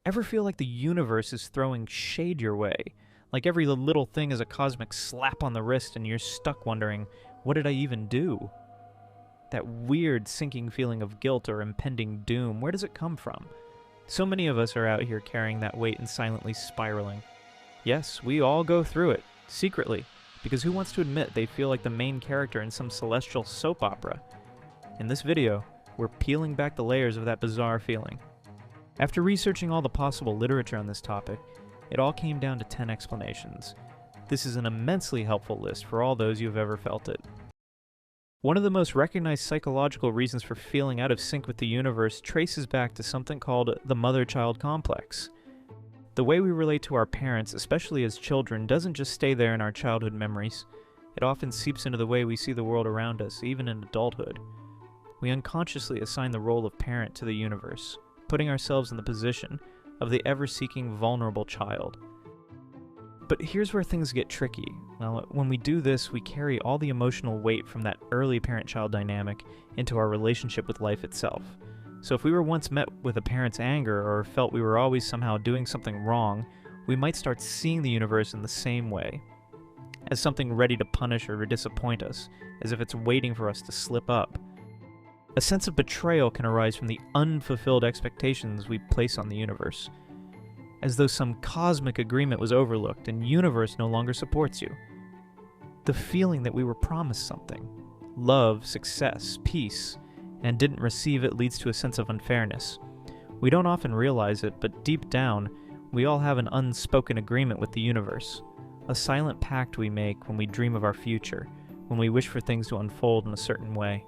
Ever feel like the universe is throwing shade your way? Like every little thing is a cosmic slap on the wrist and you're stuck wondering, what did I even do? That weird sinking feeling of guilt or impending doom, where does it come from? So many of us are out here carrying that weight and silently spiraling. Yes, we all go through it, secretly, because who wants to admit they feel like the main character in some celestial soap opera? In this video, we're peeling back the layers of that bizarre feeling. After researching all the possible literature on this topic, it all came down to 10 explanations. This is an immensely helpful list for all those who have ever felt it. One of the most recognized psychological reasons for feeling out of sync with the universe traces back to something called the mother-child complex. The way we relate to our parents, especially as children, doesn't just stay there in our childhood memories. It often seeps into the way we see the world around us, even in adulthood. We unconsciously assign the role of parent to the universe, putting ourselves in the position of the ever-seeking, vulnerable child. But here's where things get tricky. Well, when we do this, we carry all the emotional weight from that early parent-child dynamic into our relationship with life itself. So if we were once met with a parent's anger or felt we were always somehow doing something wrong, we might start seeing the universe in the same way, as something ready to punish or disappoint us, as if it's waiting for us to slip up. A sense of betrayal can arise from the unfulfilled expectations we place on the universe, as though some cosmic agreement was overlooked and universe no longer supports you. The feeling that we were promised something, love, success, peace, and didn't receive it leads to a sense of unfairness. We don't often realize it, but deep down, we all have an unspoken agreement with the universe, a silent pact we make when we dream of our future, when we wish for things to unfold in a certain way.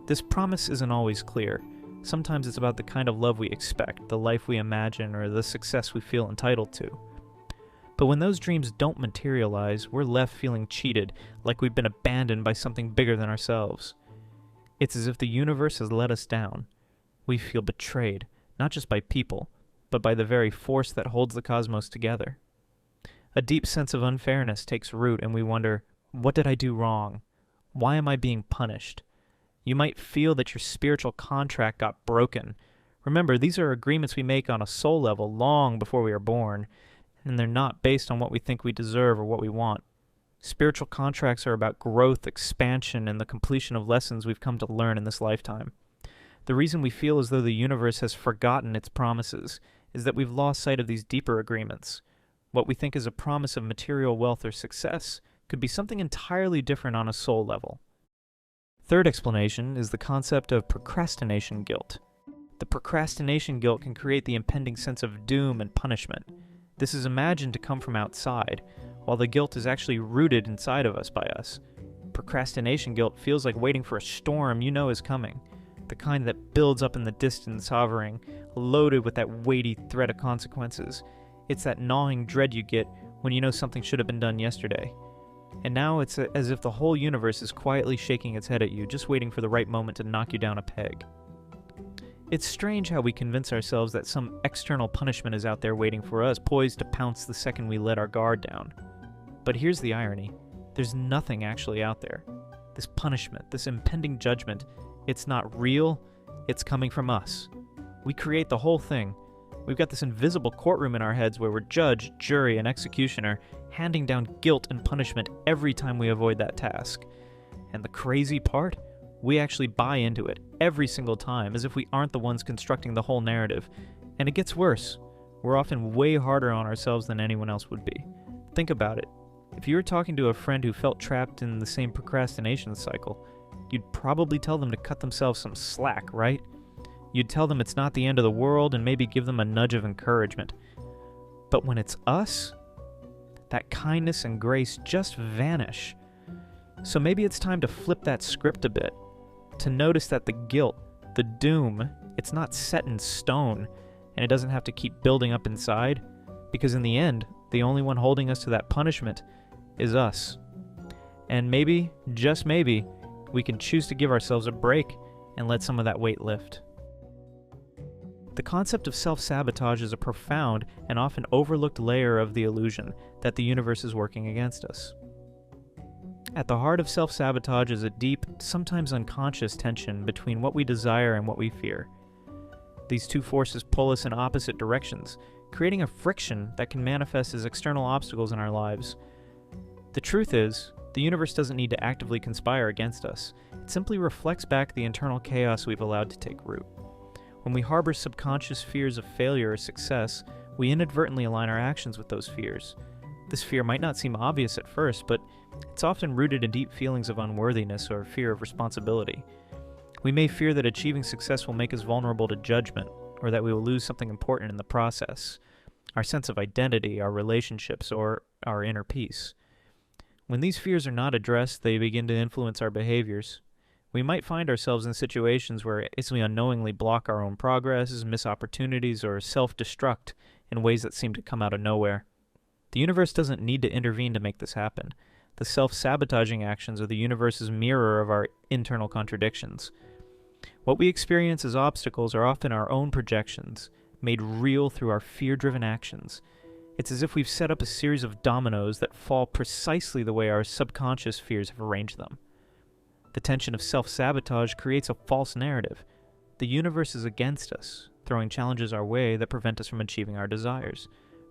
This promise isn't always clear. Sometimes it's about the kind of love we expect, the life we imagine, or the success we feel entitled to. But when those dreams don't materialize, we're left feeling cheated, like we've been abandoned by something bigger than ourselves. It's as if the universe has let us down. We feel betrayed, not just by people, but by the very force that holds the cosmos together. A deep sense of unfairness takes root and we wonder, what did I do wrong? Why am I being punished? You might feel that your spiritual contract got broken. Remember, these are agreements we make on a soul level long before we are born, and they're not based on what we think we deserve or what we want. Spiritual contracts are about growth, expansion, and the completion of lessons we've come to learn in this lifetime. The reason we feel as though the universe has forgotten its promises is that we've lost sight of these deeper agreements. What we think is a promise of material wealth or success could be something entirely different on a soul level. Third explanation is the concept of procrastination guilt. The procrastination guilt can create the impending sense of doom and punishment. This is imagined to come from outside, while the guilt is actually rooted inside of us by us. Procrastination guilt feels like waiting for a storm you know is coming, the kind that builds up in the distance, hovering, loaded with that weighty threat of consequences. It's that gnawing dread you get when you know something should have been done yesterday. And now it's as if the whole universe is quietly shaking its head at you, just waiting for the right moment to knock you down a peg. It's strange how we convince ourselves that some external punishment is out there waiting for us, poised to pounce the second we let our guard down. But here's the irony. There's nothing actually out there. This punishment, this impending judgment, it's not real, it's coming from us. We create the whole thing. We've got this invisible courtroom in our heads where we're judge, jury, and executioner, handing down guilt and punishment every time we avoid that task. And the crazy part? We actually buy into it every single time, as if we aren't the ones constructing the whole narrative. And it gets worse. We're often way harder on ourselves than anyone else would be. Think about it. If you were talking to a friend who felt trapped in the same procrastination cycle, you'd probably tell them to cut themselves some slack, right? You'd tell them it's not the end of the world and maybe give them a nudge of encouragement. But when it's us, that kindness and grace just vanish. So maybe it's time to flip that script a bit, to notice that the guilt, the doom, it's not set in stone, and it doesn't have to keep building up inside, because in the end, the only one holding us to that punishment is us. And maybe, just maybe, we can choose to give ourselves a break and let some of that weight lift. The concept of self-sabotage is a profound and often overlooked layer of the illusion that the universe is working against us. At the heart of self-sabotage is a deep, sometimes unconscious tension between what we desire and what we fear. These two forces pull us in opposite directions, creating a friction that can manifest as external obstacles in our lives. The truth is, the universe doesn't need to actively conspire against us. It simply reflects back the internal chaos we've allowed to take root. When we harbor subconscious fears of failure or success, we inadvertently align our actions with those fears. This fear might not seem obvious at first, but it's often rooted in deep feelings of unworthiness or fear of responsibility. We may fear that achieving success will make us vulnerable to judgment, or that we will lose something important in the process, our sense of identity, our relationships, or our inner peace. When these fears are not addressed, they begin to influence our behaviors. We might find ourselves in situations where we unknowingly block our own progress, miss opportunities, or self-destruct in ways that seem to come out of nowhere. The universe doesn't need to intervene to make this happen. The self-sabotaging actions are the universe's mirror of our internal contradictions. What we experience as obstacles are often our own projections, made real through our fear-driven actions. It's as if we've set up a series of dominoes that fall precisely the way our subconscious fears have arranged them. The tension of self-sabotage creates a false narrative. The universe is against us, throwing challenges our way that prevent us from achieving our desires.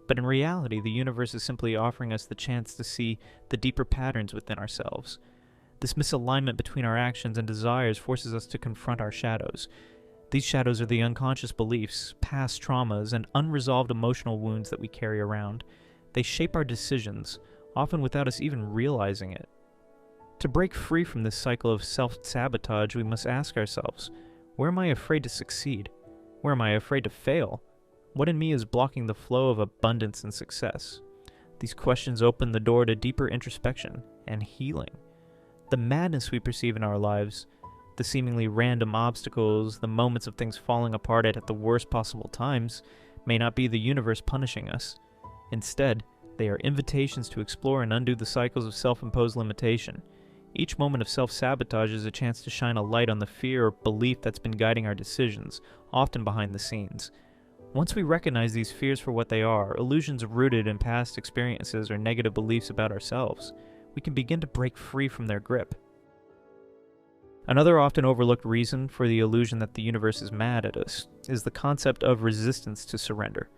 But in reality, the universe is simply offering us the chance to see the deeper patterns within ourselves. This misalignment between our actions and desires forces us to confront our shadows. These shadows are the unconscious beliefs, past traumas, and unresolved emotional wounds that we carry around. They shape our decisions, often without us even realizing it. To break free from this cycle of self-sabotage, we must ask ourselves, where am I afraid to succeed? Where am I afraid to fail? What in me is blocking the flow of abundance and success? These questions open the door to deeper introspection and healing. The madness we perceive in our lives, the seemingly random obstacles, the moments of things falling apart at the worst possible times, may not be the universe punishing us. Instead, they are invitations to explore and undo the cycles of self-imposed limitation. Each moment of self-sabotage is a chance to shine a light on the fear or belief that's been guiding our decisions, often behind the scenes. Once we recognize these fears for what they are, illusions rooted in past experiences or negative beliefs about ourselves, we can begin to break free from their grip. Another often overlooked reason for the illusion that the universe is mad at us is the concept of resistance to surrender.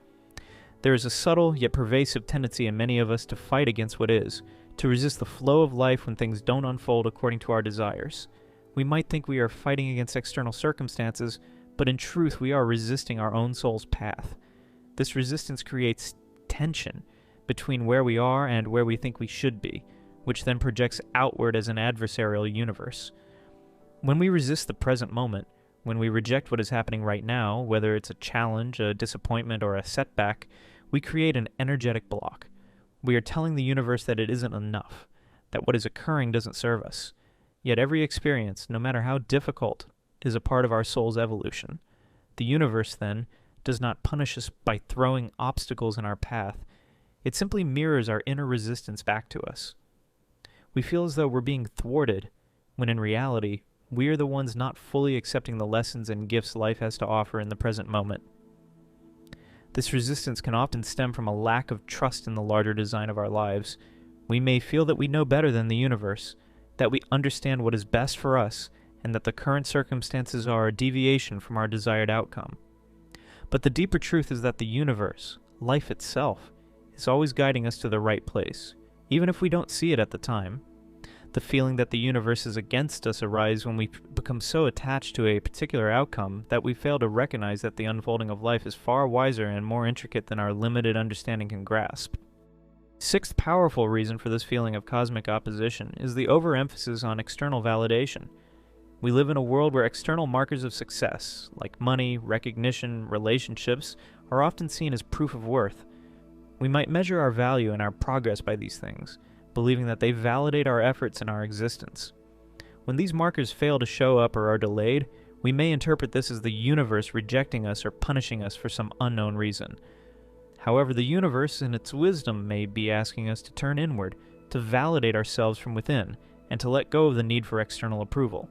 There is a subtle yet pervasive tendency in many of us to fight against what is, to resist the flow of life when things don't unfold according to our desires. We might think we are fighting against external circumstances, but in truth we are resisting our own soul's path. This resistance creates tension between where we are and where we think we should be, which then projects outward as an adversarial universe. When we resist the present moment, when we reject what is happening right now, whether it's a challenge, a disappointment, or a setback, we create an energetic block. We are telling the universe that it isn't enough, that what is occurring doesn't serve us. Yet every experience, no matter how difficult, is a part of our soul's evolution. The universe, then, does not punish us by throwing obstacles in our path. It simply mirrors our inner resistance back to us. We feel as though we're being thwarted, when in reality, we are the ones not fully accepting the lessons and gifts life has to offer in the present moment. This resistance can often stem from a lack of trust in the larger design of our lives. We may feel that we know better than the universe, that we understand what is best for us, and that the current circumstances are a deviation from our desired outcome. But the deeper truth is that the universe, life itself, is always guiding us to the right place, even if we don't see it at the time. The feeling that the universe is against us arises when we become so attached to a particular outcome that we fail to recognize that the unfolding of life is far wiser and more intricate than our limited understanding can grasp. Sixth powerful reason for this feeling of cosmic opposition is the overemphasis on external validation. We live in a world where external markers of success, like money, recognition, relationships, are often seen as proof of worth. We might measure our value and our progress by these things, believing that they validate our efforts and our existence. When these markers fail to show up or are delayed, we may interpret this as the universe rejecting us or punishing us for some unknown reason. However, the universe in its wisdom may be asking us to turn inward, to validate ourselves from within, and to let go of the need for external approval.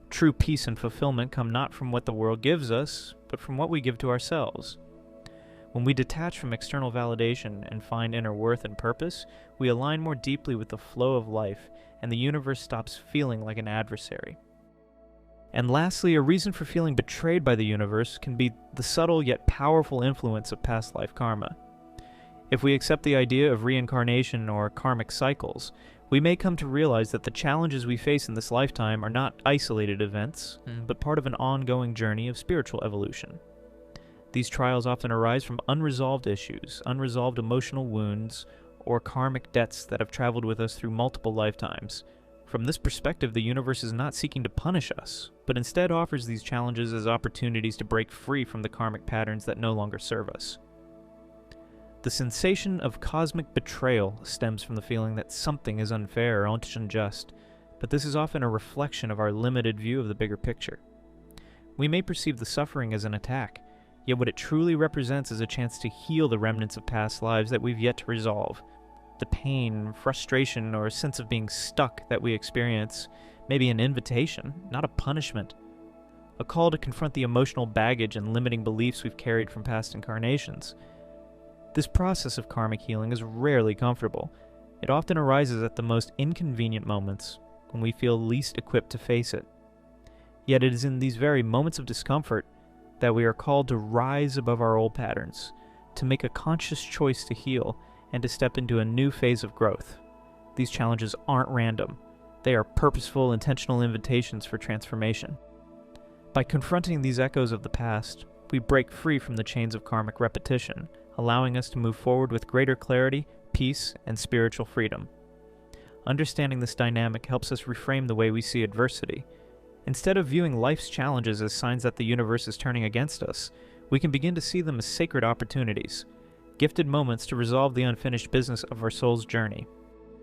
True peace and fulfillment come not from what the world gives us, but from what we give to ourselves. When we detach from external validation and find inner worth and purpose, we align more deeply with the flow of life, and the universe stops feeling like an adversary. And lastly, a reason for feeling betrayed by the universe can be the subtle yet powerful influence of past life karma. If we accept the idea of reincarnation or karmic cycles, we may come to realize that the challenges we face in this lifetime are not isolated events, but part of an ongoing journey of spiritual evolution. These trials often arise from unresolved issues, unresolved emotional wounds, or karmic debts that have traveled with us through multiple lifetimes. From this perspective, the universe is not seeking to punish us, but instead offers these challenges as opportunities to break free from the karmic patterns that no longer serve us. The sensation of cosmic betrayal stems from the feeling that something is unfair or unjust, but this is often a reflection of our limited view of the bigger picture. We may perceive the suffering as an attack, yet what it truly represents is a chance to heal the remnants of past lives that we've yet to resolve. The pain, frustration, or sense of being stuck that we experience may be an invitation, not a punishment. A call to confront the emotional baggage and limiting beliefs we've carried from past incarnations. This process of karmic healing is rarely comfortable. It often arises at the most inconvenient moments, when we feel least equipped to face it. Yet it is in these very moments of discomfort that we are called to rise above our old patterns, to make a conscious choice to heal, and to step into a new phase of growth. These challenges aren't random. They are purposeful, intentional invitations for transformation. By confronting these echoes of the past, we break free from the chains of karmic repetition, allowing us to move forward with greater clarity, peace, and spiritual freedom. Understanding this dynamic helps us reframe the way we see adversity. Instead of viewing life's challenges as signs that the universe is turning against us, we can begin to see them as sacred opportunities, gifted moments to resolve the unfinished business of our soul's journey.